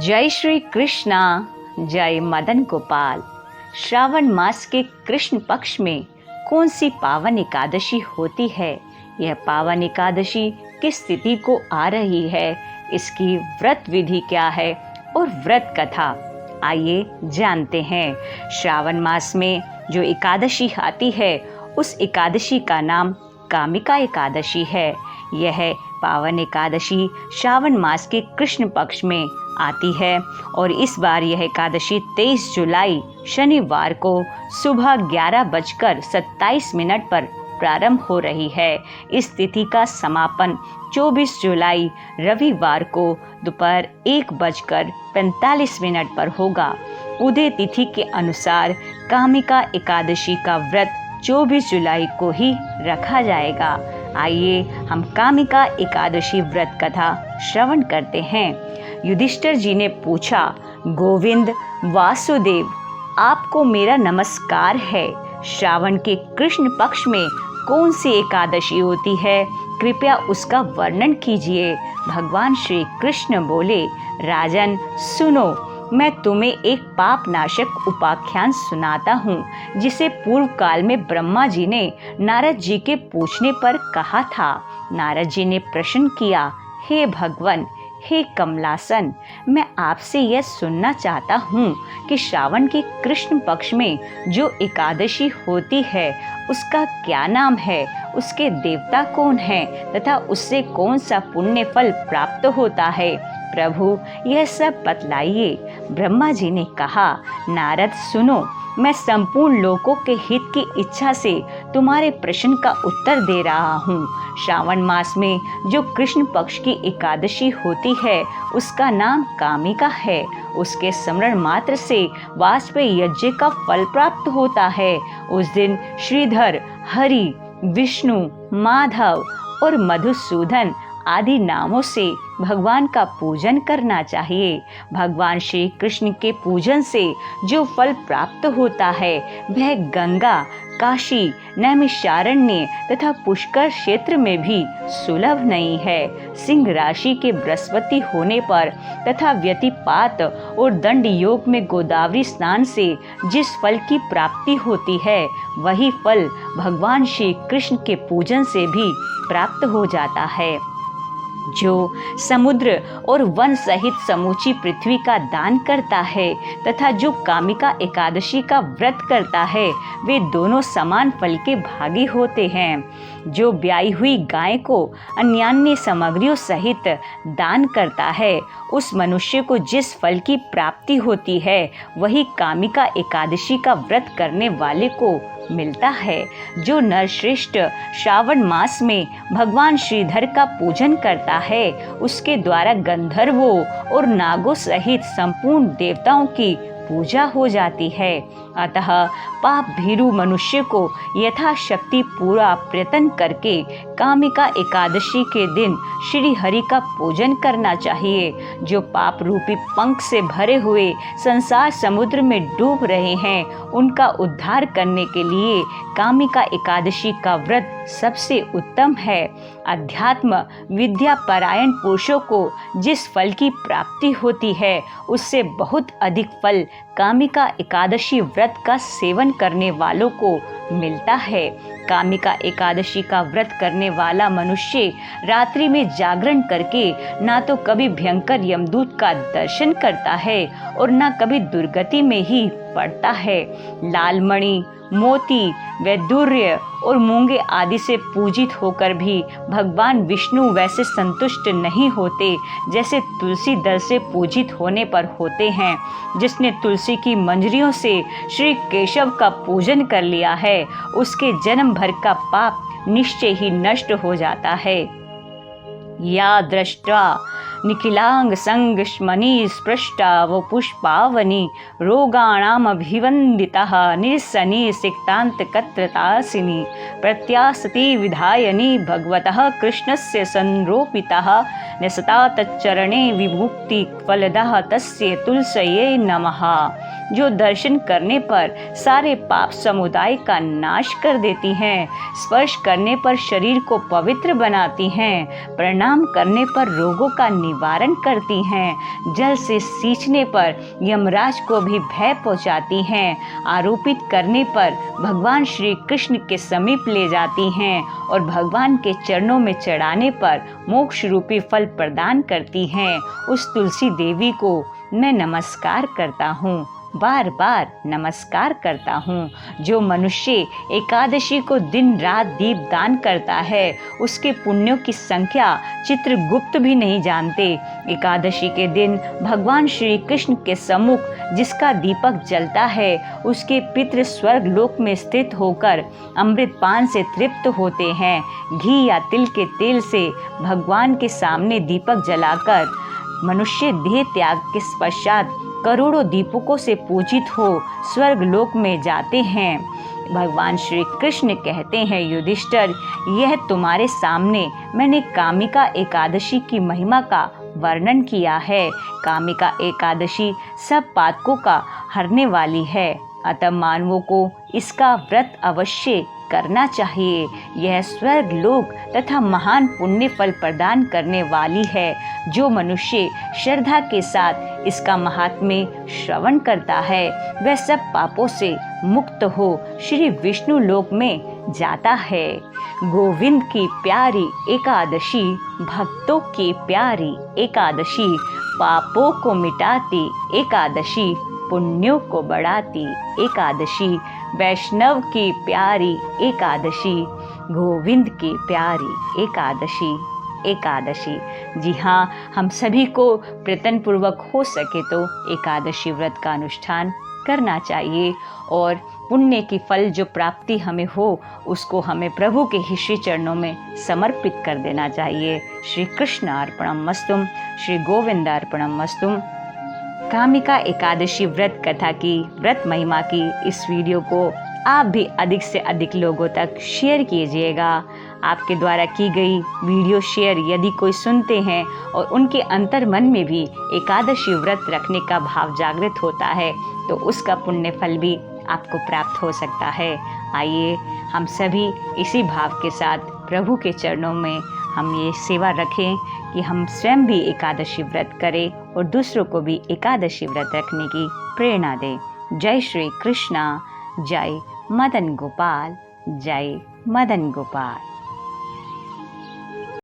जय श्री कृष्णा, जय मदन गोपाल। श्रावण मास के कृष्ण पक्ष में कौन सी पावन एकादशी होती है? यह पावन एकादशी किस तिथि को आ रही है? इसकी व्रत विधि क्या है और व्रत कथा आइए जानते हैं। श्रावण मास में जो एकादशी आती है उस एकादशी का नाम कामिका एकादशी है। यह पावन एकादशी श्रावण मास के कृष्ण पक्ष में आती है और इस बार यह एकादशी 23 जुलाई शनिवार को सुबह 11:27 पर प्रारंभ हो रही है। इस तिथि का समापन 24 जुलाई रविवार को दोपहर 1:45 पर होगा। उदय तिथि के अनुसार कामिका एकादशी का व्रत 24 जुलाई को ही रखा जाएगा। आइए हम कामिका एकादशी व्रत कथा श्रवण करते हैं। युधिष्ठिर जी ने पूछा, गोविंद वासुदेव, आपको मेरा नमस्कार है। श्रावण के कृष्ण पक्ष में कौन सी एकादशी होती है? कृपया उसका वर्णन कीजिए। भगवान श्री कृष्ण बोले, राजन सुनो, मैं तुम्हें एक पाप नाशक उपाख्यान सुनाता हूँ जिसे पूर्व काल में ब्रह्मा जी ने नारद जी के पूछने पर कहा था। नारद जी ने प्रश्न किया, हे भगवान, हे कमलासन, मैं आपसे यह सुनना चाहता हूँ कि श्रावण के कृष्ण पक्ष में जो एकादशी होती है उसका क्या नाम है, उसके देवता कौन हैं तथा उससे कौन सा पुण्य फल प्राप्त होता है? प्रभु यह सब बतलाइए। ब्रह्मा जी ने कहा, नारद सुनो, मैं संपूर्ण लोकों के हित की इच्छा से तुम्हारे प्रश्न का उत्तर दे रहा हूँ। श्रावण मास में जो कृष्ण पक्ष की एकादशी होती है उसका नाम कामिका है। उसके स्मरण मात्र से वाजपेयी यज्ञ का फल प्राप्त होता है। उस दिन श्रीधर, हरि, विष्णु, माधव और मधुसूदन आदि नामों से भगवान का पूजन करना चाहिए। भगवान श्री कृष्ण के पूजन से जो फल प्राप्त होता है वह गंगा, काशी, नैमिषारण्य तथा पुष्कर क्षेत्र में भी सुलभ नहीं है। सिंह राशि के बृहस्पति होने पर तथा व्यतिपात और दंड योग में गोदावरी स्नान से जिस फल की प्राप्ति होती है वही फल भगवान श्री कृष्ण के पूजन से भी प्राप्त हो जाता है। जो समुद्र और वन सहित समूची पृथ्वी का दान करता है तथा जो कामिका एकादशी का व्रत करता है वे दोनों समान फल के भागी होते हैं। जो ब्याई हुई गाय को अन्यान्य सामग्रियों सहित दान करता है उस मनुष्य को जिस फल की प्राप्ति होती है वही कामिका एकादशी का व्रत करने वाले को मिलता है। जो नरश्रेष्ठ श्रावण मास में भगवान श्रीधर का पूजन करता है उसके द्वारा गंधर्वों और नागों सहित संपूर्ण देवताओं की पूजा हो जाती है। अतः पाप भीरु मनुष्य को यथाशक्ति पूरा प्रयत्न करके कामिका एकादशी के दिन श्री हरि का पूजन करना चाहिए। जो पाप रूपी पंख से भरे हुए संसार समुद्र में डूब रहे हैं उनका उद्धार करने के लिए कामिका एकादशी का व्रत सबसे उत्तम है। अध्यात्म विद्या परायण पुरुषों को जिस फल की प्राप्ति होती है उससे बहुत अधिक फल कामिका एकादशी व्रत का सेवन करने वालों को मिलता है। कामिका एकादशी का व्रत करने वाला मनुष्य रात्रि में जागरण करके ना तो कभी भयंकर यमदूत का दर्शन करता है और ना कभी दुर्गति में ही पड़ता है। लालमणि, मोती, वैदुर्य और मूंगे आदि से पूजित होकर भी भगवान विष्णु वैसे संतुष्ट नहीं होते जैसे तुलसी दल से पूजित होने पर होते हैं। जिसने तुलसी की मंजरियों से श्री केशव का पूजन कर लिया है उसके जन्म भर का पाप निश्चय ही नष्ट हो जाता है। या दृष्टा निखिलांग संगमणि स्पृष्टा वो पुष्पावनी रोगाणामभिवन्दितः निर्सनि सिक्तांत कत्रतासिनी प्रत्यासति विधायनी भगवतः कृष्णस्य संरोपितः न्यसता तच्चरणे विमुक्ति फलदः तस्य तुलसये नमः। जो दर्शन करने पर सारे पाप समुदाय का नाश कर देती हैं, स्पर्श करने पर शरीर को पवित्र बनाती हैं, प्रणाम करने पर रोगों का निवारण करती हैं, जल से सींचने पर यमराज को भी भय पहुंचाती हैं, आरोपित करने पर भगवान श्री कृष्ण के समीप ले जाती हैं और भगवान के चरणों में चढ़ाने पर मोक्ष रूपी फल प्रदान करती हैं। उस तुलसी देवी को मैं नमस्कार करता हूँ, बार बार नमस्कार करता हूँ। जो मनुष्य एकादशी को दिन रात दीप दान करता है, उसके पुण्यों की संख्या चित्रगुप्त भी नहीं जानते। एकादशी के दिन भगवान श्री कृष्ण के सम्मुख जिसका दीपक जलता है, उसके पितृ स्वर्ग लोक में स्थित होकर अमृत पान से तृप्त होते हैं। घी या तिल के तेल से भगवान के सामने दीपक जलाकर मनुष्य देह त्याग के पश्चात करोड़ों दीपकों से पूजित हो स्वर्ग लोक में जाते हैं। भगवान श्री कृष्ण कहते हैं, युधिष्ठिर, यह तुम्हारे सामने मैंने कामिका एकादशी की महिमा का वर्णन किया है। कामिका एकादशी सब पातकों का हरने वाली है, अतः मानवों को इसका व्रत अवश्य करना चाहिए। यह स्वर्ग लोक तथा महान पुण्य फल प्रदान करने वाली है। जो मनुष्य श्रद्धा के साथ इसका महात्म्य श्रवण करता है, वह सब पापों से मुक्त हो श्री विष्णु लोक में जाता है। गोविंद की प्यारी एकादशी, भक्तों की प्यारी एकादशी, पापों को मिटाती एकादशी, पुण्यों को बढ़ाती एकादशी, वैष्णव की प्यारी एकादशी, गोविंद की प्यारी एकादशी। एकादशी, जी हाँ, हम सभी को प्रयत्न पूर्वक हो सके तो एकादशी व्रत का अनुष्ठान करना चाहिए और पुण्य की फल जो प्राप्ति हमें हो, उसको हमें प्रभु के ही श्री चरणों में समर्पित कर देना चाहिए। श्री कृष्ण अर्पणमस्तु, श्री गोविंद अर्पणमस्तु। कामिका एकादशी व्रत कथा की, व्रत महिमा की इस वीडियो को आप भी अधिक से अधिक लोगों तक शेयर कीजिएगा। आपके द्वारा की गई वीडियो शेयर यदि कोई सुनते हैं और उनके अंतर मन में भी एकादशी व्रत रखने का भाव जागृत होता है, तो उसका पुण्य फल भी आपको प्राप्त हो सकता है। आइए हम सभी इसी भाव के साथ प्रभु के चरणों में हम ये सेवा रखें कि हम स्वयं भी एकादशी व्रत करें और दूसरों को भी एकादशी व्रत रखने की प्रेरणा दें। जय श्री कृष्णा, जय मदन गोपाल, जय मदन गोपाल।